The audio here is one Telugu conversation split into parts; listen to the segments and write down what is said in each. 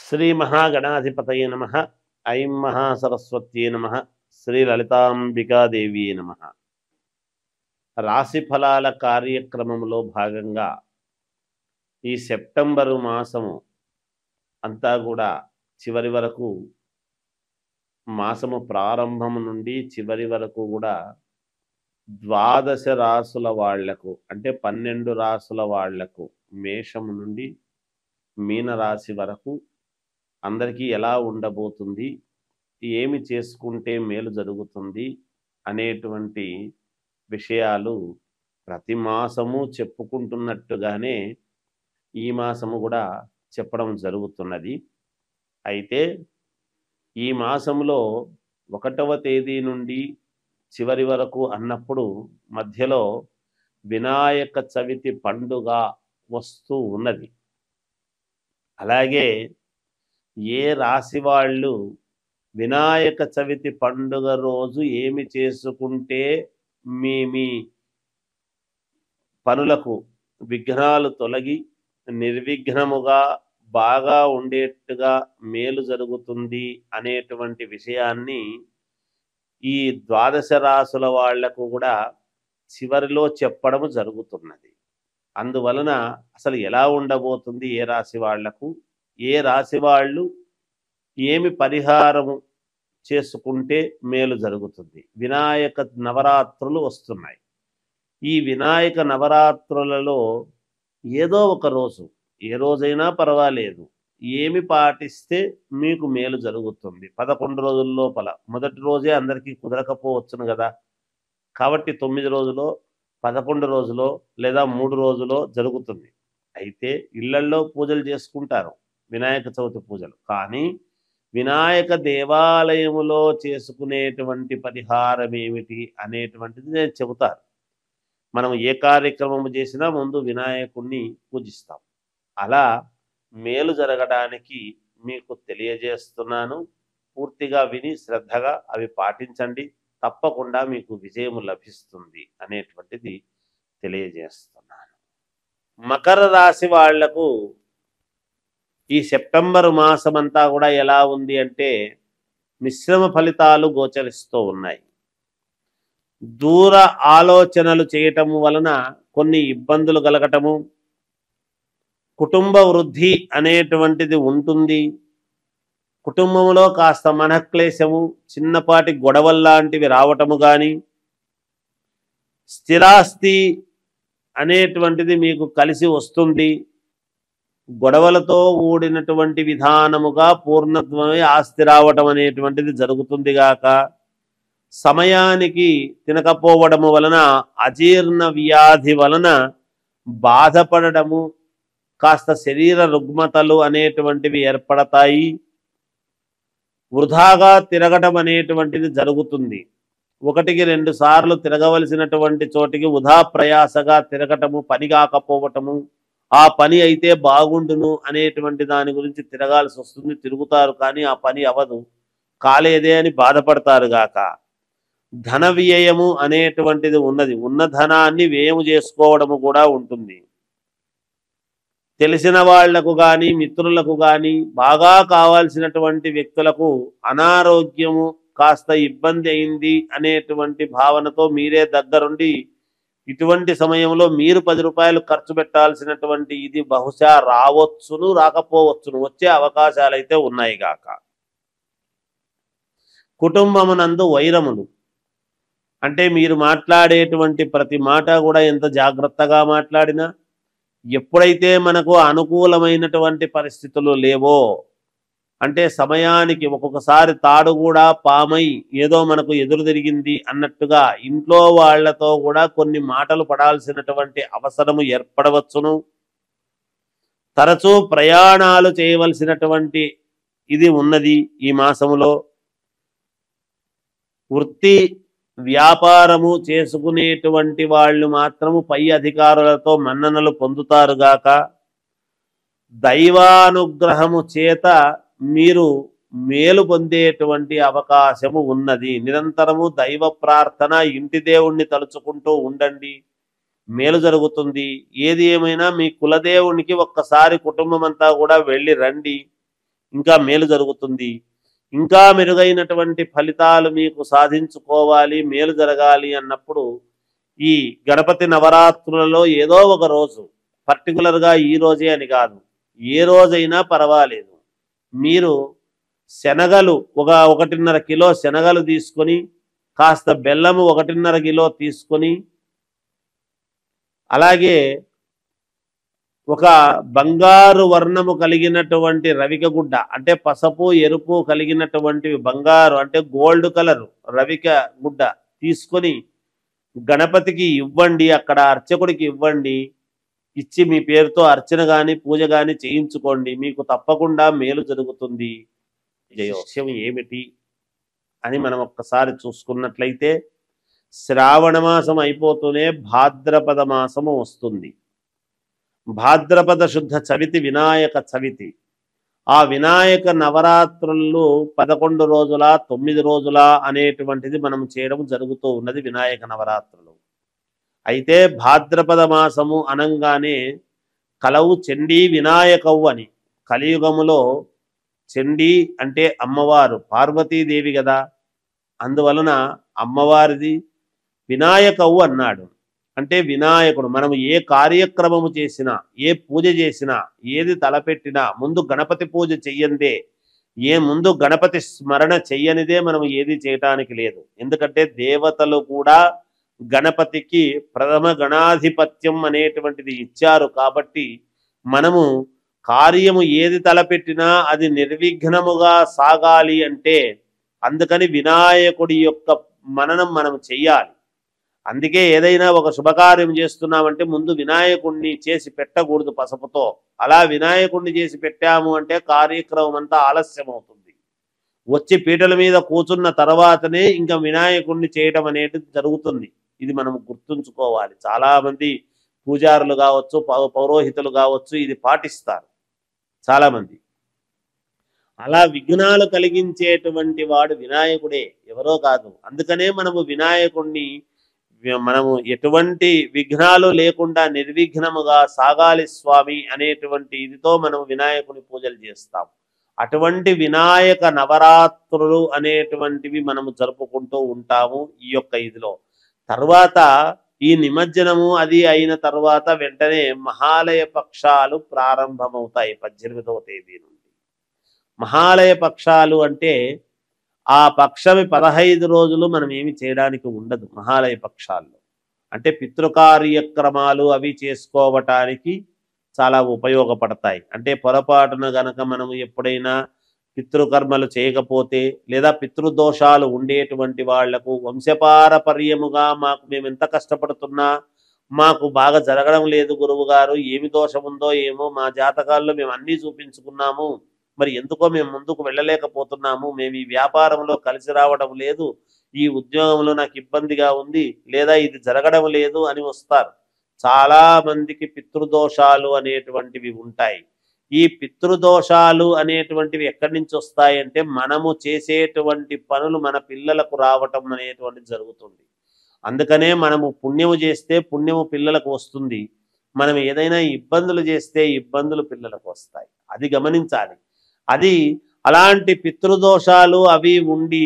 శ్రీ మహాగణాధిపతయే నమ. ఐం మహాసరస్వత్యే నమ. శ్రీ లలితాంబికాదేవి నమ. రాశి ఫలాల కార్యక్రమంలో భాగంగా ఈ సెప్టెంబరు మాసము అంతా కూడా చివరి వరకు, మాసము ప్రారంభం నుండి చివరి వరకు కూడా ద్వాదశ రాసుల వాళ్లకు, అంటే 12 రాసుల వాళ్లకు, మేషము నుండి మీనరాశి వరకు అందరికీ ఎలా ఉండబోతుంది, ఏమి చేసుకుంటే మేలు జరుగుతుంది అనేటువంటి విషయాలు ప్రతి మాసము చెప్పుకుంటున్నట్టుగానే ఈ మాసము కూడా చెప్పడం జరుగుతున్నది. అయితే ఈ మాసంలో 1వ తేదీ నుండి చివరి వరకు అన్నప్పుడు మధ్యలో వినాయక చవితి పండుగ వస్తూ ఉన్నది. అలాగే ఏ రాశి వాళ్ళు వినాయక చవితి పండుగ రోజు ఏమి చేసుకుంటే మీ పనులకు విఘ్నాలు తొలగి నిర్విఘ్నముగా బాగా ఉండేట్టుగా మేలు జరుగుతుంది అనేటువంటి విషయాన్ని ఈ ద్వాదశ రాసుల వాళ్లకు కూడా చివరిలో చెప్పడం జరుగుతున్నది. అందువలన అసలు ఎలా ఉండబోతుంది, ఏ రాశి వాళ్లకు, ఏ రాశి వాళ్ళు ఏమి పరిహారము చేసుకుంటే మేలు జరుగుతుంది. వినాయక నవరాత్రులు వస్తున్నాయి. ఈ వినాయక నవరాత్రులలో ఏదో ఒక రోజు, ఏ రోజైనా పర్వాలేదు, ఏమి పాటిస్తే మీకు మేలు జరుగుతుంది. 11 రోజుల లోపల మొదటి రోజే అందరికీ కుదరకపోవచ్చును కదా. కాబట్టి 9 రోజులో, 11 రోజులో లేదా 3 రోజులో జరుగుతుంది. అయితే ఇళ్లల్లో పూజలు చేసుకుంటారు, వినాయక చవితి పూజలు. కానీ వినాయక దేవాలయములో చేసుకునేటువంటి పరిహారం ఏమిటి అనేటువంటిది నేను చెబుతాను. మనం ఏ కార్యక్రమం చేసినా ముందు వినాయకుడిని పూజిస్తాం. అలా మేలు జరగడానికి మీకు తెలియజేస్తున్నాను. పూర్తిగా విని శ్రద్ధగా అవి పాటించండి, తప్పకుండా మీకు విజయం లభిస్తుంది అనేటువంటిది తెలియజేస్తున్నాను. మకర రాశి వాళ్లకు ఈ సెప్టెంబర్ మాసమంతా కూడా ఎలా ఉంది అంటే మిశ్రమ ఫలితాలు గోచరిస్తూ ఉన్నాయి. దూర ఆలోచనలు చేయటము వలన కొన్ని ఇబ్బందులు కలగటము, కుటుంబ వృద్ధి అనేటువంటిది ఉంటుంది. కుటుంబంలో కాస్త మనక్లేశము, చిన్నపాటి గొడవల్లాంటివి రావటము కానీ, స్థిరాస్తి అనేటువంటిది మీకు కలిసి వస్తుంది. గొడవలతో ఊడినటువంటి విధానముగా పూర్ణత్వమై ఆస్తి రావటం అనేటువంటిది జరుగుతుంది గాక, సమయానికి తినకపోవడము వలన అజీర్ణ వ్యాధి వలన బాధపడము, కాస్త శరీర రుగ్మతలు అనేటువంటివి ఏర్పడతాయి. వృధాగా తిరగటం అనేటువంటిది జరుగుతుంది. 1-2 సార్లు తిరగవలసినటువంటి చోటికి వృధా ప్రయాసగా తిరగటము, పని కాకపోవటము, ఆ పని అయితే బాగుండును అనేటువంటి దాని గురించి తిరగాల్సి వస్తుంది. తిరుగుతారు కానీ ఆ పని అవదు, కాలేదే అని బాధపడతారు గాక. ధన వ్యయము అనేటువంటిది ఉన్నది. ఉన్న ధనాన్ని వ్యయము చేసుకోవడము కూడా ఉంటుంది. తెలిసిన వాళ్లకు కానీ మిత్రులకు కానీ బాగా కావాల్సినటువంటి వ్యక్తులకు అనారోగ్యము, కాస్త ఇబ్బంది అయింది అనేటువంటి భావనతో మీరే దగ్గరుండి ఇటువంటి సమయంలో మీరు 10 రూపాయలు ఖర్చు పెట్టాల్సినటువంటి ఇది బహుశా రావచ్చును, రాకపోవచ్చును, వచ్చే అవకాశాలు అయితే ఉన్నాయి గాక. కుటుంబమునందు వైరములు, అంటే మీరు మాట్లాడేటువంటి ప్రతి మాట కూడా ఎంత జాగ్రత్తగా మాట్లాడినా, ఎప్పుడైతే మనకు అనుకూలమైనటువంటి పరిస్థితులు లేవో, అంటే సమయానికి ఒక్కొక్కసారి తాడు కూడా పామై ఏదో మనకు ఎదురు తిరిగింది అన్నట్టుగా ఇంట్లో వాళ్లతో కూడా కొన్ని మాటలు పడాల్సినటువంటి అవసరము ఏర్పడవచ్చును. తరచూ ప్రయాణాలు చేయవలసినటువంటి ఇది ఉన్నది ఈ మాసములో. వృత్తి వ్యాపారము చేసుకునేటువంటి వాళ్ళు మాత్రము పై అధికారులతో మన్ననలు పొందుతారు గాక. దైవానుగ్రహము చేత మీరు మేలు పొందేటువంటి అవకాశము ఉన్నది. నిరంతరము దైవ ప్రార్థన, ఇంటి దేవుణ్ణి తలుచుకుంటూ ఉండండి, మేలు జరుగుతుంది. ఏది ఏమైనా మీ కులదేవునికి ఒక్కసారి కుటుంబం అంతా కూడా వెళ్ళి రండి. ఇంకా మేలు జరుగుతుంది. ఇంకా మెరుగైనటువంటి ఫలితాలు మీకు సాధించుకోవాలి, మేలు జరగాలి అన్నప్పుడు ఈ గణపతి నవరాత్రులలో ఏదో ఒక రోజు, పర్టికులర్గా ఈ రోజే అని కాదు, ఏ రోజైనా పర్వాలేదు, మీరు శనగలు 1.5 కిలో శనగలు తీసుకొని, కాస్త బెల్లము 1.5 కిలో తీసుకొని, అలాగే ఒక బంగారు వర్ణము కలిగినటువంటి రవిక గుడ్డ, అంటే పసుపు ఎరుపు కలిగినటువంటి బంగారు అంటే గోల్డ్ కలర్ రవిక గుడ్డ తీసుకొని గణపతికి ఇవ్వండి, అక్కడ అర్చకుడికి ఇవ్వండి. ఇచ్చి మీ పేరుతో అర్చన కానీ పూజ కానీ చేయించుకోండి, మీకు తప్పకుండా మేలు జరుగుతుంది. విషయం ఏమిటి అని మనం ఒక్కసారి చూసుకున్నట్లయితే, శ్రావణ మాసం అయిపోతూనే భాద్రపద మాసము వస్తుంది. భాద్రపద శుద్ధ చవితి వినాయక చవితి. ఆ వినాయక నవరాత్రులు 11 రోజుల 9 రోజుల అనేటువంటిది మనం చేయడం జరుగుతూ ఉన్నది వినాయక నవరాత్రులు. అయితే భాద్రపద మాసము అనంగానే కలవు చండీ వినాయకవు అని, కలియుగములో చండీ అంటే అమ్మవారు పార్వతీదేవి కదా, అందువలన అమ్మవారిది వినాయకవు అన్నాడు. అంటే వినాయకుడు. మనం ఏ కార్యక్రమము చేసినా, ఏ పూజ చేసినా, ఏది తలపెట్టినా ముందు గణపతి పూజ చెయ్యందే, ముందు గణపతి స్మరణ చెయ్యనిదే మనం ఏది చేయటానికి లేదు. ఎందుకంటే దేవతలు కూడా గణపతికి ప్రథమ గణాధిపత్యం అనేటువంటిది ఇచ్చారు. కాబట్టి మనము కార్యము ఏది తలపెట్టినా అది నిర్విఘ్నముగా సాగాలి అంటే అందుకని వినాయకుడి యొక్క మననం మనం చెయ్యాలి. అందుకే ఏదైనా ఒక శుభకార్యం చేస్తున్నామంటే ముందు వినాయకుడిని చేసి పెట్టకూడదు పసుపుతో. అలా వినాయకుడిని చేసి పెట్టాము అంటే కార్యక్రమం అంతా ఆలస్యం అవుతుంది. వచ్చి పీటల మీద కూర్చున్న తర్వాతనే ఇంకా వినాయకుడిని చేయడం అనేది జరుగుతుంది. ఇది మనం గుర్తుంచుకోవాలి. చాలామంది పూజారులు కావచ్చు, పౌరోహితులు కావచ్చు ఇది పాటిస్తారు చాలామంది. అలా విఘ్నాలు కలిగించేటువంటి వాడు వినాయకుడే, ఎవరో కాదు. అందుకనే మనము ఎటువంటి విఘ్నాలు లేకుండా నిర్విఘ్నముగా సాగాలి స్వామి అనేటువంటి ఇదితో మనం వినాయకుని పూజలు చేస్తాం. అటువంటి వినాయక నవరాత్రులు అనేటువంటివి మనము జరుపుకుంటూ ఉంటాము ఈ యొక్క ఇదిలో. తర్వాత ఈ నిమజ్జనము అది అయిన తర్వాత వెంటనే మహాలయ పక్షాలు ప్రారంభమవుతాయి 18వ తేదీ నుండి. మహాలయ పక్షాలు అంటే ఆ పక్షమి 15 రోజులు మనం ఏమి చేయడానికి ఉండదు. మహాలయ పక్షాల్లో అంటే పితృకార్యక్రమాలు అవి చేసుకోవటానికి చాలా ఉపయోగపడతాయి. అంటే పొరపాటున గనక మనం ఎప్పుడైనా పితృకర్మలు చేయకపోతే లేదా పితృదోషాలు ఉండేటువంటి వాళ్లకు వంశపారపర్యముగా మేము ఎంత కష్టపడుతున్నా మాకు బాగా జరగడం లేదు గురువు గారు, ఏమి దోషం ఉందో ఏమో, మా జాతకాల్లో మేము అన్నీ చూపించుకున్నాము, మరి ఎందుకో మేము ముందుకు వెళ్ళలేకపోతున్నాము, మేము ఈ వ్యాపారంలో కలిసి రావడం లేదు, ఈ ఉద్యోగంలో నాకు ఇబ్బందిగా ఉంది, లేదా ఇది జరగడం లేదు అని వస్తారు. చాలా మందికి పితృదోషాలు అనేటువంటివి ఉంటాయి. ఈ పితృదోషాలు అనేటువంటివి ఎక్కడి నుంచి వస్తాయంటే మనము చేసేటువంటి పనులు మన పిల్లలకు రావటం అనేటువంటిది జరుగుతుంది. అందుకనే మనము పుణ్యము చేస్తే పుణ్యము పిల్లలకు వస్తుంది, మనం ఏదైనా ఇబ్బందులు చేస్తే ఇబ్బందులు పిల్లలకు వస్తాయి. అది గమనించాలి. అది అలాంటి పితృదోషాలు అవి ఉండి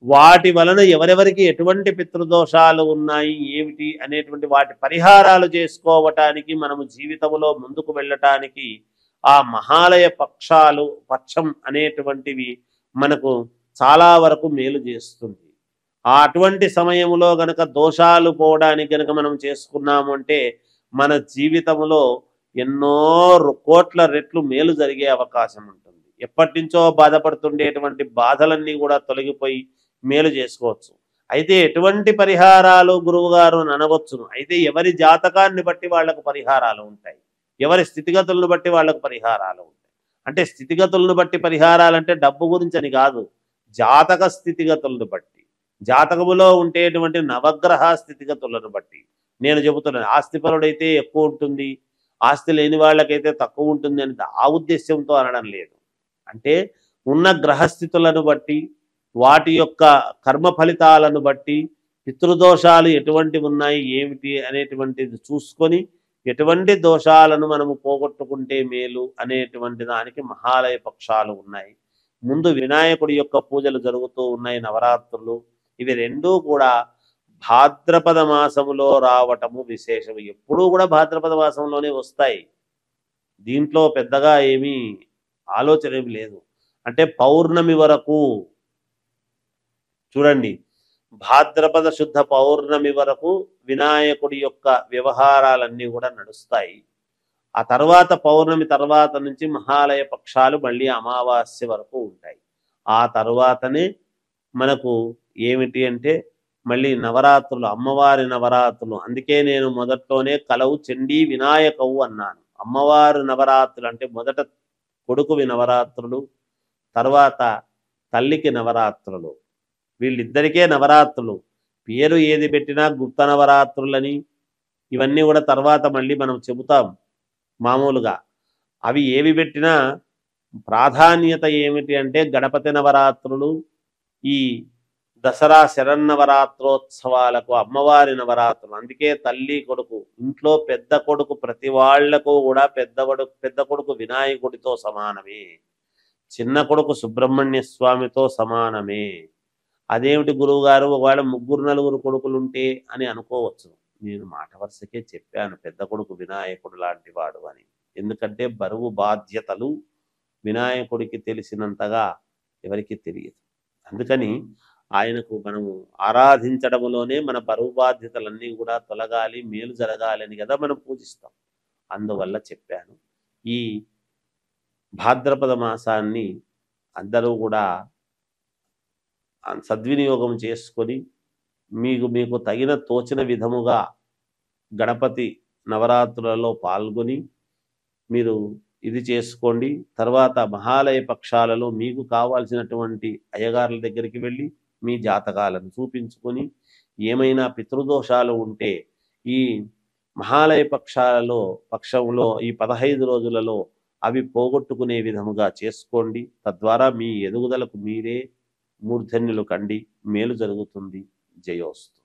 వాటి వలన ఎవరెవరికి ఎటువంటి పితృదోషాలు ఉన్నాయి ఏమిటి అనేటువంటి వాటి పరిహారాలు చేసుకోవటానికి మనము జీవితంలో ముందుకు వెళ్ళటానికి ఆ మహాలయ పక్షం అనేటువంటివి మనకు చాలా వరకు మేలు చేస్తుంది. అటువంటి సమయంలో గనక దోషాలు పోవడానికి గనక మనం చేసుకున్నాము అంటే మన జీవితంలో ఎన్నో కోట్ల రెట్లు మేలు జరిగే అవకాశం ఉంటుంది. ఎప్పటి నుంచో బాధపడుతుండేటువంటి బాధలన్నీ కూడా తొలగిపోయి మేలు చేసుకోవచ్చు. అయితే ఎటువంటి పరిహారాలు గురువు గారు అనవచ్చును. అయితే ఎవరి జాతకాన్ని బట్టి వాళ్లకు పరిహారాలు ఉంటాయి, ఎవరి స్థితిగతులను బట్టి వాళ్లకు పరిహారాలు ఉంటాయి. అంటే స్థితిగతులను బట్టి పరిహారాలు అంటే డబ్బు గురించి అని కాదు, జాతక స్థితిగతులను బట్టి, జాతకములో ఉండేటువంటి నవగ్రహ స్థితిగతులను బట్టి నేను చెబుతున్నాను. ఆస్తిపరుడైతే ఎక్కువ ఉంటుంది, ఆస్తి లేని వాళ్ళకైతే తక్కువ ఉంటుంది అని ఆ ఉద్దేశ్యంతో అనడం లేదు. అంటే ఉన్న గ్రహస్థితులను బట్టి, వాటి యొక్క కర్మ ఫలితాలను బట్టి, పితృదోషాలు ఎటువంటి ఉన్నాయి ఏమిటి అనేటువంటిది చూసుకొని ఎటువంటి దోషాలను మనము పోగొట్టుకుంటే మేలు అనేటువంటి దానికి మహాలయ పక్షాలు ఉన్నాయి. ముందు వినాయకుడి యొక్క పూజలు జరుగుతూ ఉన్నాయి, నవరాత్రులు. ఇవి రెండూ కూడా భాద్రపద మాసములో రావటము విశేషం. ఎప్పుడూ కూడా భాద్రపద మాసంలోనే వస్తాయి. దీంట్లో పెద్దగా ఏమీ ఆలోచన ఏమి లేదు. అంటే పౌర్ణమి వరకు చూడండి, భాద్రపద శుద్ధ పౌర్ణమి వరకు వినాయకుడి యొక్క వ్యవహారాలన్నీ కూడా నడుస్తాయి. ఆ తర్వాత పౌర్ణమి తర్వాత నుంచి మహాలయ పక్షాలు మళ్ళీ అమావాస్య వరకు ఉంటాయి. ఆ తర్వాతనే మనకు ఏమిటి అంటే మళ్ళీ నవరాత్రులు, అమ్మవారి నవరాత్రులు. అందుకే నేను మొదట్లోనే కలవు చండీ వినాయకవు అన్నాను. అమ్మవారి నవరాత్రులు అంటే మొదట కొడుకువి నవరాత్రులు, తర్వాత తల్లికి నవరాత్రులు. వీళ్ళిద్దరికే నవరాత్రులు. పేరు ఏది పెట్టినా గుప్త నవరాత్రులని ఇవన్నీ కూడా తర్వాత మళ్ళీ మనం చెబుతాం మామూలుగా. అవి ఏవి పెట్టినా ప్రాధాన్యత ఏమిటి అంటే గణపతి నవరాత్రులు, ఈ దసరా శరన్నవరాత్రోత్సవాలకు అమ్మవారి నవరాత్రులు. అందుకే తల్లి కొడుకు, ఇంట్లో పెద్ద కొడుకు ప్రతి వాళ్లకు కూడా పెద్ద కొడుకు వినాయకుడితో సమానమే, చిన్న కొడుకు సుబ్రహ్మణ్య స్వామితో సమానమే. అదేమిటి గురువు గారు ఒకవేళ 3-4 కొడుకులు ఉంటే అని అనుకోవచ్చు. నేను మాట వరుసకే చెప్పాను పెద్ద కొడుకు వినాయకుడు లాంటి వాడు అని. ఎందుకంటే బరువు బాధ్యతలు వినాయకుడికి తెలిసినంతగా ఎవరికి తెలియదు. అందుకని ఆయనకు మనము ఆరాధించడంలోనే మన బరువు బాధ్యతలన్నీ కూడా తొలగాలి, మేలు జరగాలని కదా మనం పూజిస్తాం. అందువల్ల చెప్పాను. ఈ భాద్రపద మాసాన్ని అందరూ కూడా సద్వినియోగం చేసుకొని మీకు తగిన తోచిన విధముగా గణపతి నవరాత్రులలో పాల్గొని మీరు ఇది చేసుకోండి. తర్వాత మహాలయ పక్షాలలో మీకు కావాల్సినటువంటి అయ్యగారుల దగ్గరికి వెళ్ళి మీ జాతకాలను చూపించుకొని ఏమైనా పితృదోషాలు ఉంటే ఈ మహాలయ పక్షంలో ఈ 15 రోజులలో అవి పోగొట్టుకునే విధముగా చేసుకోండి. తద్వారా మీ ఎదుగుదలకు మీరే మూర్ధన్యులు కండి, మేలు జరుగుతుంది. జయోస్తు.